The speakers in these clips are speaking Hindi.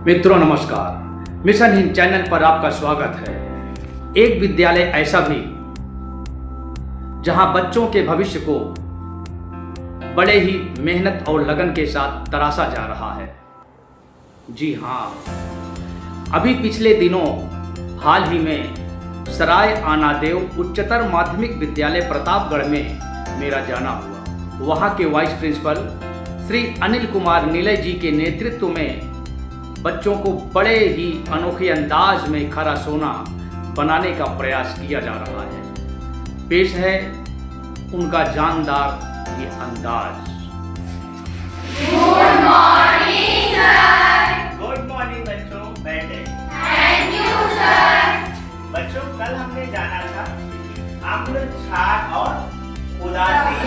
मित्रों नमस्कार। मिशन हिंद चैनल पर आपका स्वागत है। एक विद्यालय ऐसा भी जहां बच्चों के भविष्य को बड़े ही मेहनत और लगन के साथ तराशा जा रहा है। जी हाँ, अभी पिछले दिनों हाल ही में सराय आनादेव उच्चतर माध्यमिक विद्यालय प्रतापगढ़ में मेरा जाना हुआ। वहाँ के वाइस प्रिंसिपल श्री अनिल कुमार नीले जी के नेतृत्व में बच्चों को बड़े ही अनोखे अंदाज में खरा सोना बनाने का प्रयास किया जा रहा है। पेश है उनका जानदार ये अंदाज। Good morning sir. Good morning बच्चों, बैठे। Thank you sir. बच्चों, कल हमने जाना था अम्ल, क्षार और उदासी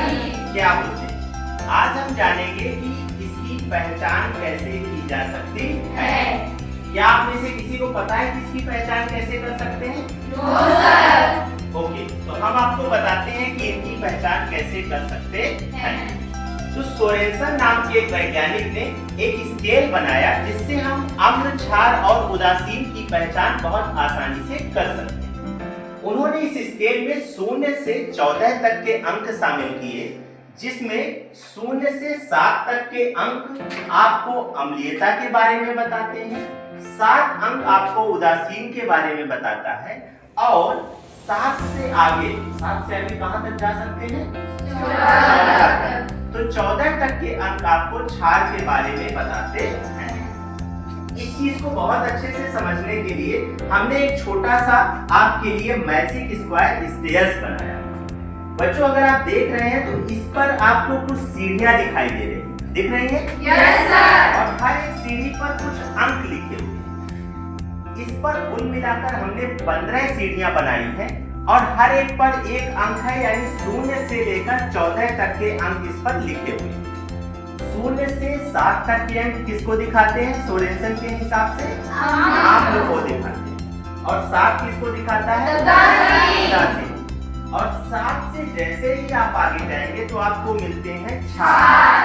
क्या होते हैं। आज हम जानेंगे कि इसकी पहचान कैसे की जा सकती है। क्या आप में से किसी को पता है कि इसकी पहचान कैसे कर सकते हैं? No sir. ओके, तो हम आपको बताते हैं कि इनकी पहचान कैसे कर सकते हैं। तो सोरेनसन नाम के एक वैज्ञानिक ने एक स्केल बनाया जिससे हम अम्ल, क्षार और उदासीन की पहचान बहुत आसानी से कर सकते हैं। उन्होंने इस स्केल में 0 से 14 तक के अंक शामिल किए, जिसमें 0 से 7 तक के अंक आपको अम्लीयता के बारे में बताते हैं, 7 अंक आपको उदासीन के बारे में बताता है और 7 से आगे कहां तक जा सकते हैं? 14 तक। तो 14 तक के अंक आपको क्षार के बारे में बताते हैं। इस चीज को बहुत अच्छे से समझने के लिए हमने एक छोटा सा आपके लिए मैजिक स्क्वायर स्टेयर्स बनाया। बच्चों, अगर आप देख रहे हैं तो इस पर आपको कुछ सीढ़ियां दिखाई दे रही हैं। दिख रही हैं? Yes sir. और हर एक सीढ़ी पर कुछ अंक लिखे हुए हैं। इस पर कुल मिलाकर हमने 15 सीढ़ियां बनाई हैं और हर एक पर एक अंक है, यानी 0 से लेकर 14 तक के अंक इस पर लिखे हुए हैं। 0 से 7 तक के अंक किसको दिखाते हैं? सोरेनसन के हिसाब से आप लोग को दिखाते हैं। और 7 किसको दिखाता है? उदासीन। और 7 से जैसे ही आप आगे जाएंगे तो आपको मिलते हैं क्षार।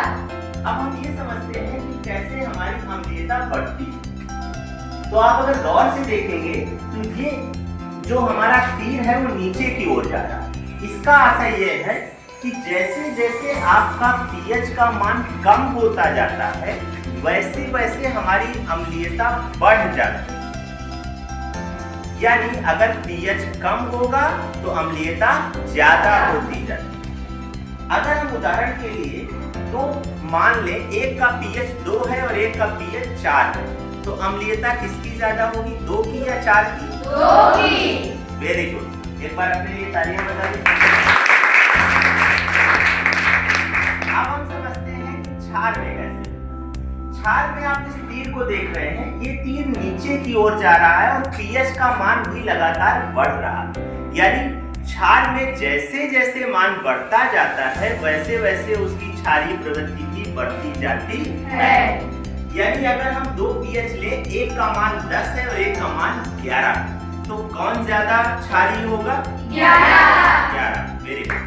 अब हम ये समझते हैं कि कैसे हमारी अम्लीयता बढ़ती है। तो आप अगर गौर से देखेंगे तो ये जो हमारा तीर है वो नीचे की ओर जा रहा है। इसका आशय ये है कि जैसे जैसे आपका पीएच का मान कम होता जाता है वैसे वैसे हमारी अम्लीयता बढ़ जाती है। यानी अगर पीएच कम होगा तो अम्लीयता ज्यादा होती जाती है। अगर हम उदाहरण के लिए तो मान लें एक का पीएच 2 है और एक का पीएच 4 है, तो अम्लीयता किसकी ज्यादा होगी? 2 की या 4 की? 2 की। वेरी गुड, एक बार अपने लिए तालियां बजा दें। अब हम समझते हैं कि क्षार में कैसे। क्षार में आप इस तीर को देख रहे हैं, ये तीर नीचे की ओर जा रहा है और पीएच का मान भी लगातार बढ़ रहा है। यानी क्षार में जैसे जैसे मान बढ़ता जाता है वैसे वैसे उसकी क्षारीय प्रवृत्ति भी बढ़ती जाती है। यानी अगर हम 2 पीएच ले, एक का मान 10 है और एक का मान 11, तो कौन ज्यादा क्षारीय होगा? 11। Very good.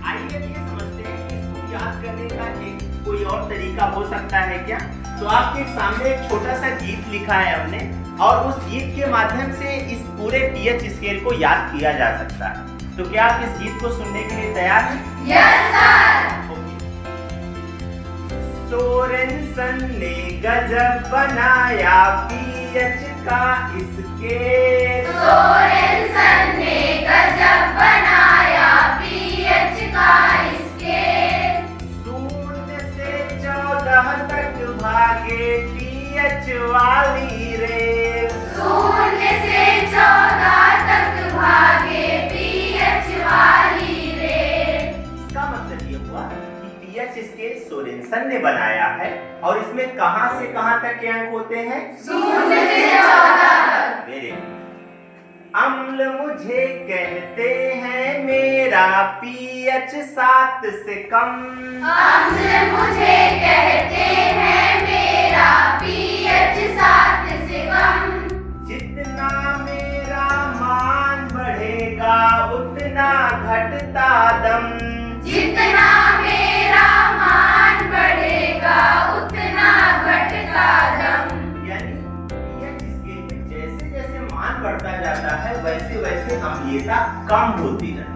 आइए ये समझते हैं कि इसको याद करने का एक कोई और तरीका हो सकता है क्या? तो आपके सामने एक छोटा सा गीत लिखा है हमने, और उस गीत के माध्यम से इस पूरे पीएच स्केल को याद किया जा सकता है। तो क्या आप इस गीत को सुनने के लिए तैयार हैं? Yes sir. सोरेनसन ने गजब बनाया पीएच का स्केल। सोरेनसन ने गजब बनाया पीएच का स्केल। 0 से 14 तक भागे पीएच वाली रेल। 0 से 14 तक भागे पीएच वाली रेल। इसका मतलब ये हुआ कि पीएच स्केल सोरेनसन ने बनाया है और इसमें कहां से कहां तक के अंक होते हैं? 0 से 14 तक। Very good. अम्ल मुझे कहते हैं मेरा पीएच 7 से कम। अम्ल मुझे कहते हैं मेरा पीएच 7 से कम। जितना मेरा मान बढ़ेगा उतना घटता दम। जितना मेरा मान बढ़ेगा का दम। यानी pH स्केल में जैसे जैसे मान बढ़ता जाता है वैसे वैसे अम्लीयता कम होती है।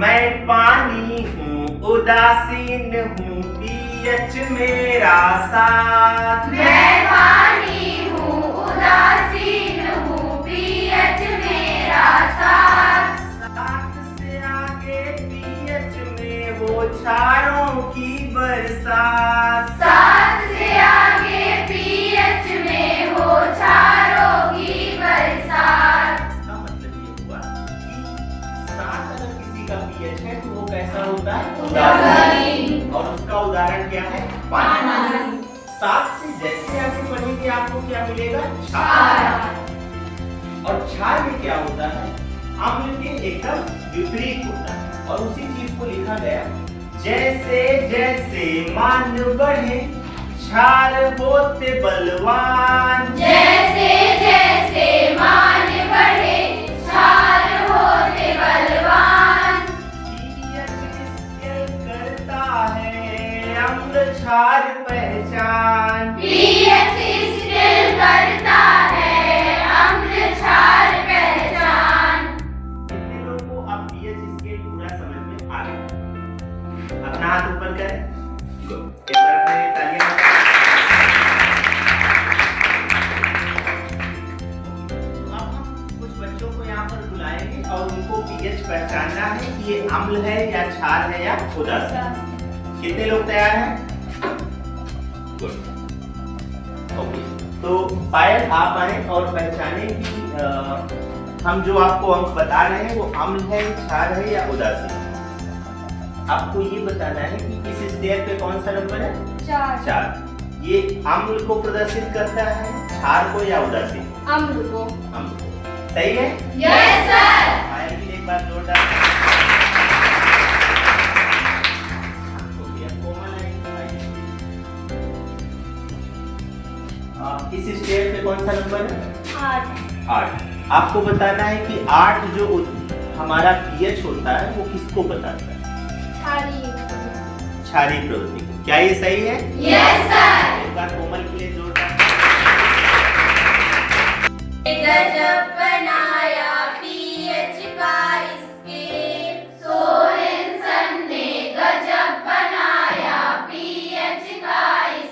मैं पानी हूँ उदासीन हूँ pH मेरा 7। मैं पानी हूँ उदासीन हूँ pH मेरा 7। 7 से आगे pH में हो क्षारों की बरसात। 7 से आगे pH में हो क्षारों की बरसात। इसका मतलब ये हुआ कि 7 अगर किसी का pH है तो वो कैसा होता है? उदासीन। और उसका उदाहरण क्या है? पानी। 7 से जैसे आगे बढ़ेंगे आपको क्या मिलेगा? क्षार। और क्षार में क्या होता है? अम्ल के एकदम विपरीत होता है। और उसी चीज को लिखा गया, जैसे जैसे मान बढ़े क्षार होते बलवान। जैसे जैसे मान बढ़े क्षार होते बलवान। pH स्केल करता है अम्ल क्षार पहचान। pH स्केल करता है अम्ल क्षार पहचान। कितने लोगों को अब pH स्केल पूरा समझ में आ गया? अपना हाथ ऊपर करें। गुड। एक बार अपने तालियां बजाएं। तो अब हम कुछ बच्चों को यहाँ पर बुलाएंगे और उनको pH पहचानना है कि ये अम्ल है या क्षार है या उदासीन। कितने लोग तैयार हैं? गुड। ओके, तो पायल आप आए और पहचाने कि हम जो आपको अंक बता रहे हैं वो अम्ल है, क्षार है या उदासीन। आपको ये बताना है कि इस स्टेप पे कौन सा नंबर है? 4। ये अम्ल को प्रदर्शित करता है, क्षार को या उदासीन? अम्ल को। अम्ल को। सही है? Yes sir. पायल के लिए एक बार जोरदार। कोमल है, इस स्टेप पे कौन सा नंबर है? 8। आपको बताना है कि 8 जो हमारा pH होता है वो किसको बताता है? क्षारीय प्रवृत्ति को। क्या ये सही है? Yes sir. एक बार कोमल के लिए जोरदार। गजब बनाया pH का स्केल। सोरेनसन ने गजब बनाया pH का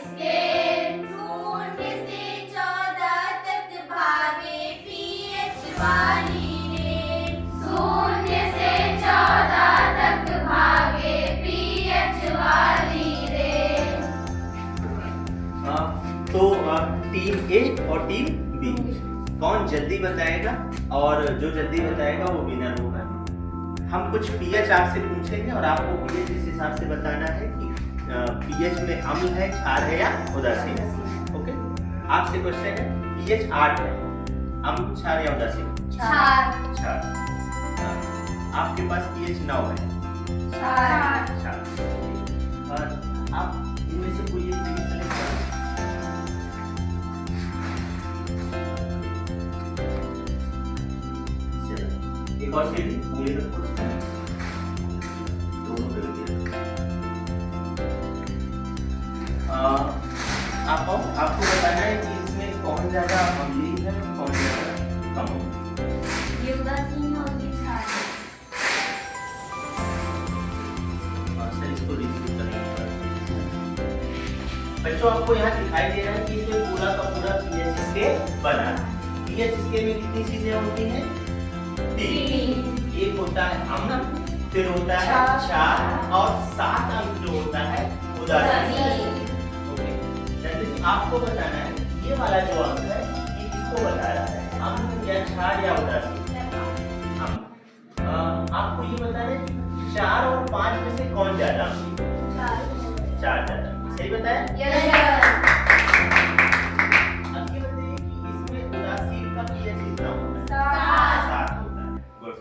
स्केल। 0 से 14 तक भागे pH वाली रेल। 0 से 14 तक भागे pH वाली रेल। तो टीम ए और टीम बी कौन जल्दी बताएगा? और जो जल्दी बताएगा वो विनर होगा। हम कुछ pH आपसे पूछेंगे और आपको pH इस हिसाब से बताना है कि pH में अम्ल है, क्षार है या उदासीन है। ओके, आपसे क्वेश्चन है, pH 8 है, अम्ल, क्षार या उदासीन? क्षार। आपके पास pH 9 है, क्षार। और आप इनमें से कोई एक जगह सेलेक्ट करें। एक और सीढ़ी ये रखो, दोनों पे रखिए। आप आपको बताना है कि इसमें कौन ज्यादा अम्लीय है, कौन ज्यादा कम है। ये उदासीन और ये क्षार। सर इसको रिसीव करेंगे। बच्चों आपको यहाँ दिखाई दे रहा है कि इसमें पूरा का पूरा pH स्केल बना है। pH स्केल में कितनी चीजें होती हैं? 3। एक होता है अम्ल, फिर होता है क्षार और 7 अंक जो होता है उदासीन। ओके, जल्दी आपको बताना है ये वाला जो अंक है ये किसको बता रहा है? अम्ल या क्षार या उदासीन? अम्ल। आपको ये बताना है कि 4 और 5 में से कौन ज्यादा अम्लीय? 4 ज्यादा। सही बताया? Yes sir. अब ये बताइए कि इसमें उदासीन का pH कितना होता है? 7 होता है। गुड।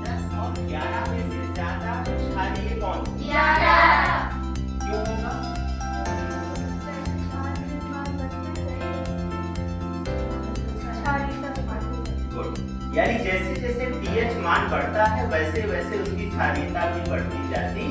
10 और 11 में से ज्यादा क्षारीय कौन? 11। क्यों होगा? गुड। यानी जैसे जैसे pH मान बढ़ता है वैसे वैसे उसकी क्षारीयता भी बढ़ती जाती